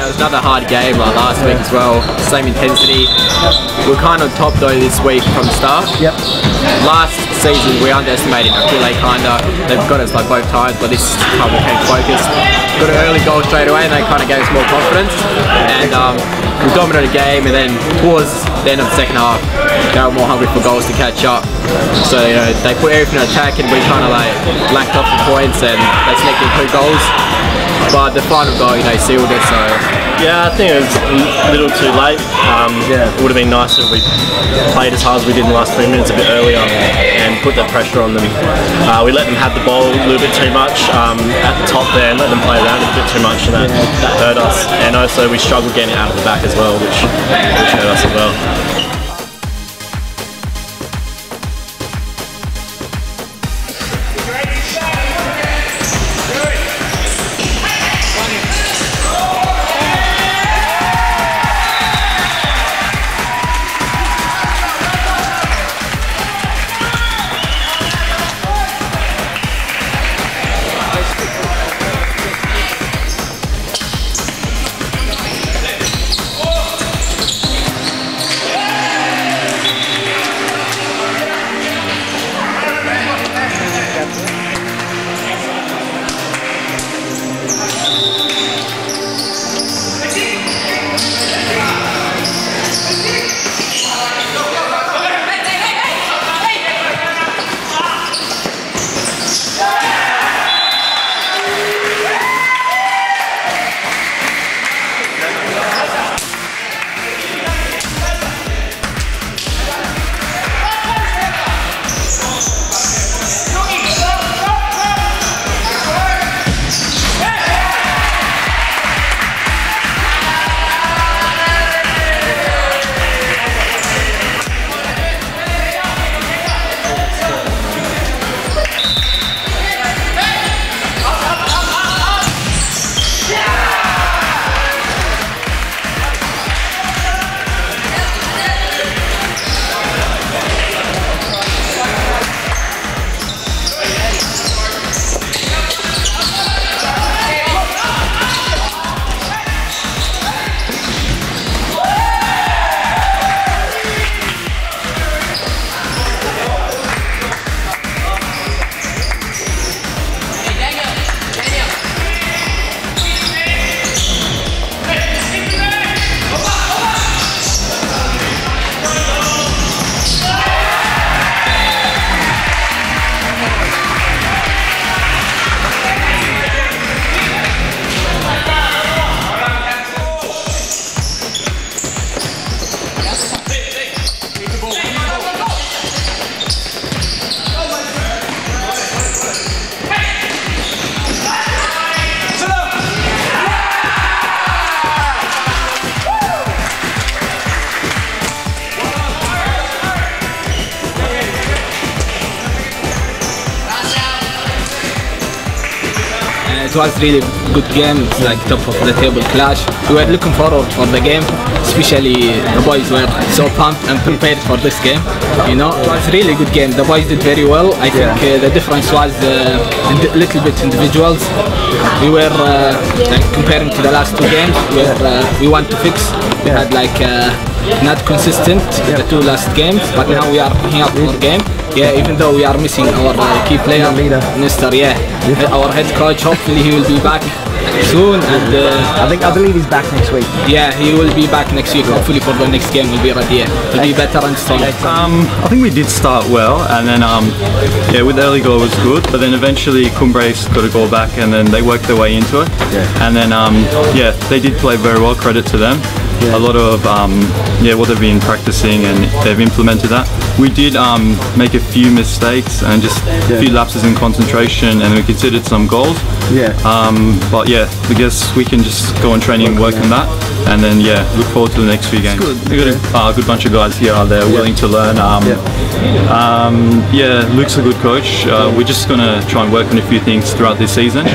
it was another hard game like last week as well. Same intensity. We're kind of top though this week from the start. Yep. Last season we underestimated Achille kinda. They've got us like both times, but this time we came focused. Got an early goal straight away and they kind of gave us more confidence. And we dominated the game, and then towards the end of the second half they were more hungry for goals to catch up. So you know, they put everything in attack and we kind of like lacked off the points, and they sneaked in 2 goals. But the final goal, you know, sealed it. So yeah, I think it was a little too late. It would have been nicer if we played as hard as we did in the last 3 minutes a bit earlier and put that pressure on them. We let them have the ball a little bit too much at the top there and let them play around a bit too much, and that hurt us. And also we struggled getting it out of the back as well, which hurt us as well. It was really good game. It's like top of the table clash. We were looking forward for the game, especially the boys were so pumped and prepared for this game. You know, it was really good game. The boys did very well. I think the difference was a little bit individuals. We were like comparing to the last 2 games where we want to fix. We had like not consistent the 2 last games, but now we are picking up more game. Yeah, even though we are missing our key player, Mr. Our head coach. Hopefully he will be back soon, and I believe he's back next week. Yeah, he will be back next week. Hopefully for the next game we'll be ready to be better and stronger. I think we did start well, and then yeah, with the early goal it was good, but then eventually Cumbres got a goal back, and then they worked their way into it. And then yeah, they did play very well. Credit to them. A lot of what they've been practicing, and they've implemented that. We did make a few mistakes and just a few lapses in concentration, and we considered some goals. But yeah, I guess we can just go on training and work on that, and then look forward to the next few games. We've got a good bunch of guys here. They're willing to learn. Luke's a good coach. We're just gonna try and work on a few things throughout this season.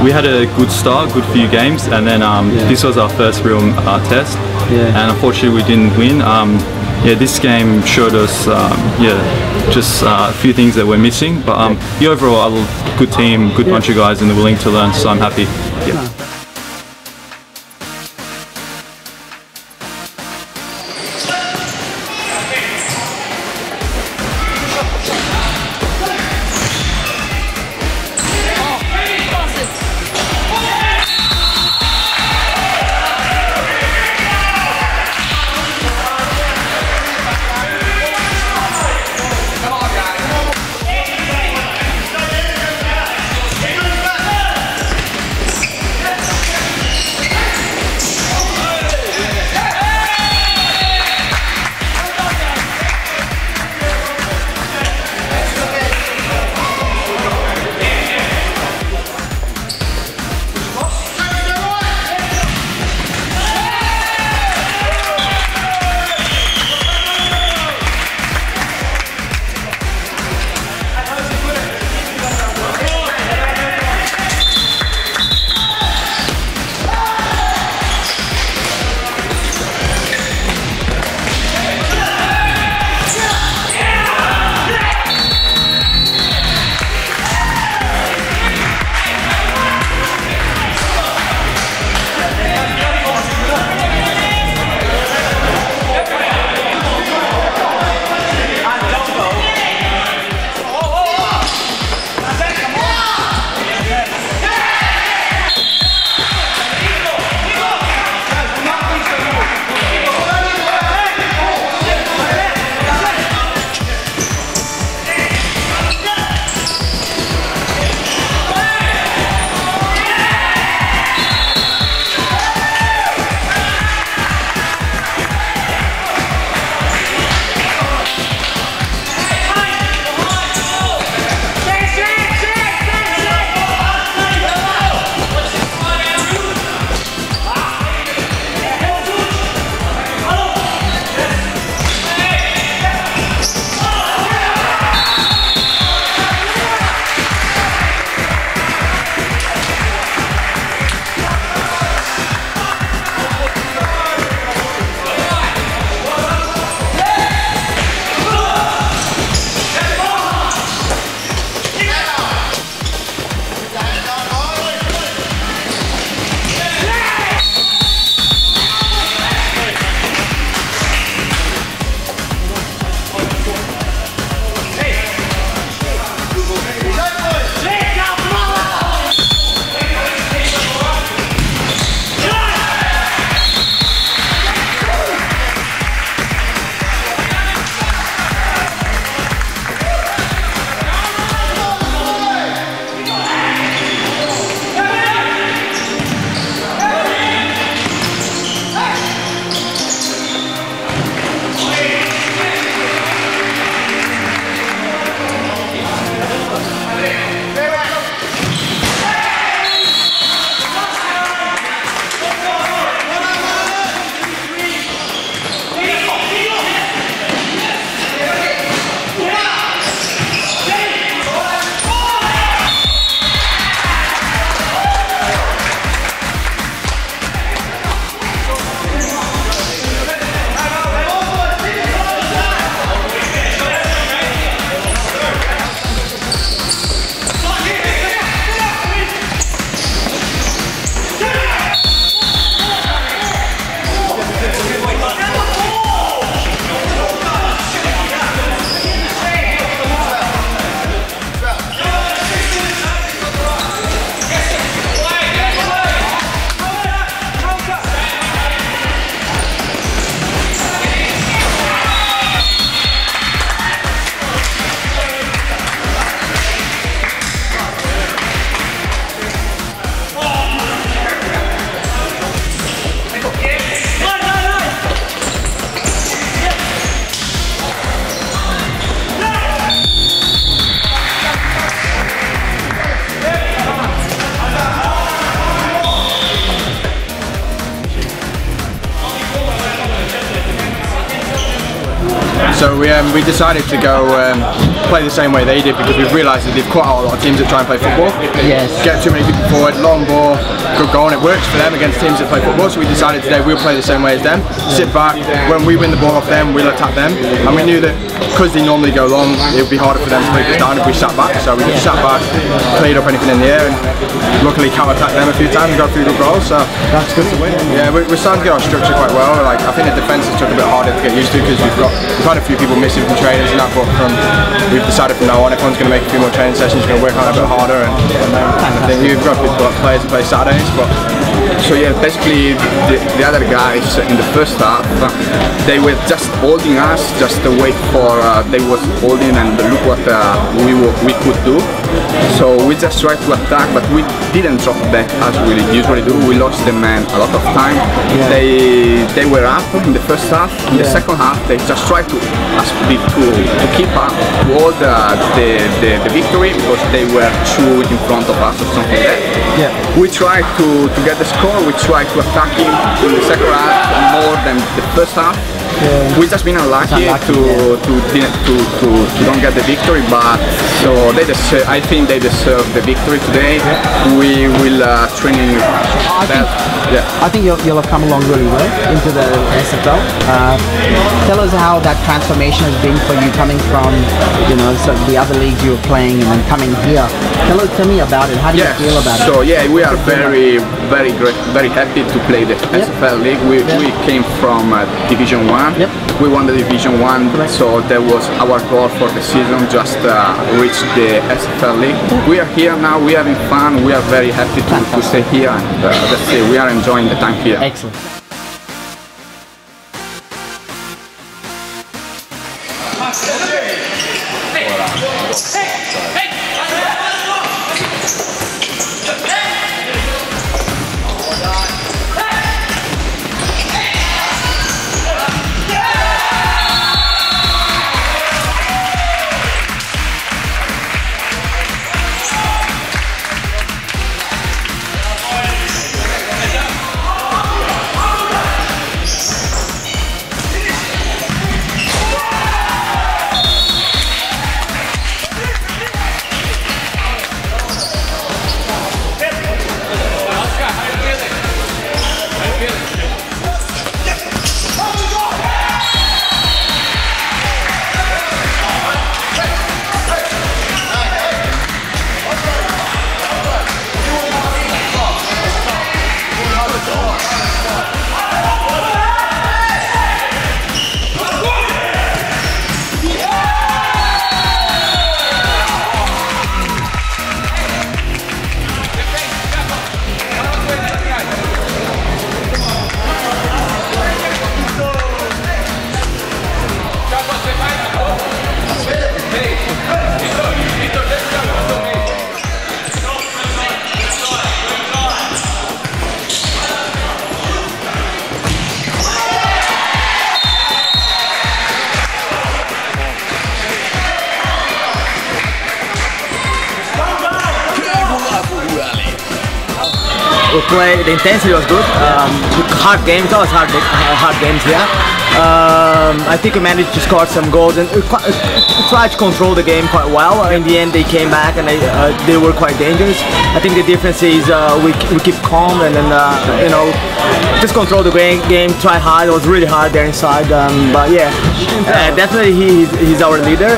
We had a good start, good few games, and then this was our first real test. And unfortunately we didn't win. This game showed us just a few things that we're missing, but overall a good team, good bunch of guys, and they're willing to learn, so I'm happy. So we decided to go play the same way they did, because we've realised that they've quite a lot of teams that try and play football. Yes. Get too many people forward, long ball, good goal, and it works for them against teams that play football. So we decided today we'll play the same way as them. Sit back, when we win the ball off them, we'll attack them. And we knew that because they normally go long, it would be harder for them to break us down if we sat back. So we just sat back, played up anything in the air, and luckily counter-attacked them a few times and got a few good goals. So That's good to win. yeah, we're starting to get our structure quite well. Like, I think the defence has took a bit harder to get used to, because we've had a few people missing from trainers and that, but we've decided from now on everyone's going to make a few more training sessions, going to work on it a bit harder, and I think we've got good players to play Saturdays. But so yeah, basically the other guys in the first half, they were just holding us, just to wait for they was holding and look what we could do. So we just tried to attack, but we didn't drop back as we usually do. We lost the man a lot of time. They were up in the first half. In the second half, they just tried to keep up to hold the victory, because they were two in front of us or something like that. We tried to get the score. We tried to attack him in the second half more than the first half. We just been unlucky to don't get the victory, but so they deserve, I think they deserve the victory today. We will training well. I think you'll have come along really well into the SFL. Tell us how that transformation has been for you, coming from the other leagues you were playing and then coming here. Tell me about it. How do you feel about it? So yeah, we are very great, very happy to play the SFL league. We came from Division 1. We won the Division 1, so that was our goal for the season, just reach the SFL league. We are here now, we are having fun, we are very happy to stay here, and let's say we are enjoying the time here. Excellent. The intensity was good. Hard games, always hard games here. I think we managed to score some goals and we tried to control the game quite well. In the end, they came back and they were quite dangerous. I think the difference is we keep calm and then just control the game. Try hard. It was really hard there inside, but yeah, definitely he's our leader.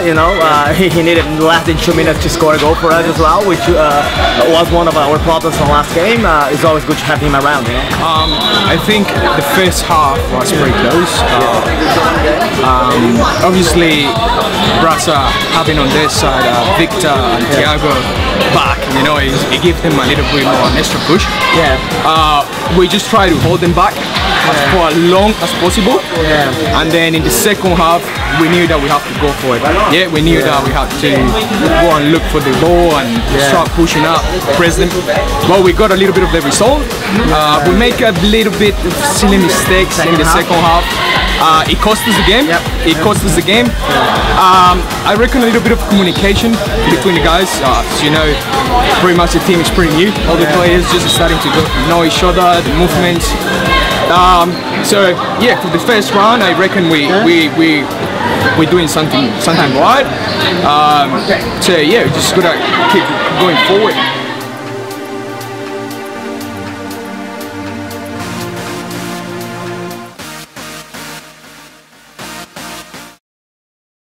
He needed less than 2 minutes to score a goal for us as well, which was one of our problems from last game. It's always good to have him around. I think the first half was pretty close. Obviously, Brasa having on their side Victor and Thiago back, it gives them a little bit more an extra push. We just try to hold them back for as long as possible, and then in the second half we knew that we have to go for it. We knew that we had to go and look for the ball and start pushing up, press them. Well, we got a little bit of the result. We make a little bit of silly mistakes in the second half. It cost us the game. It cost us the game. I reckon a little bit of communication between the guys. Pretty much the team is pretty new. All the players just starting to know each other, the movements. So yeah, for the first round, I reckon we we're doing something right. So yeah, we just gotta keep going forward.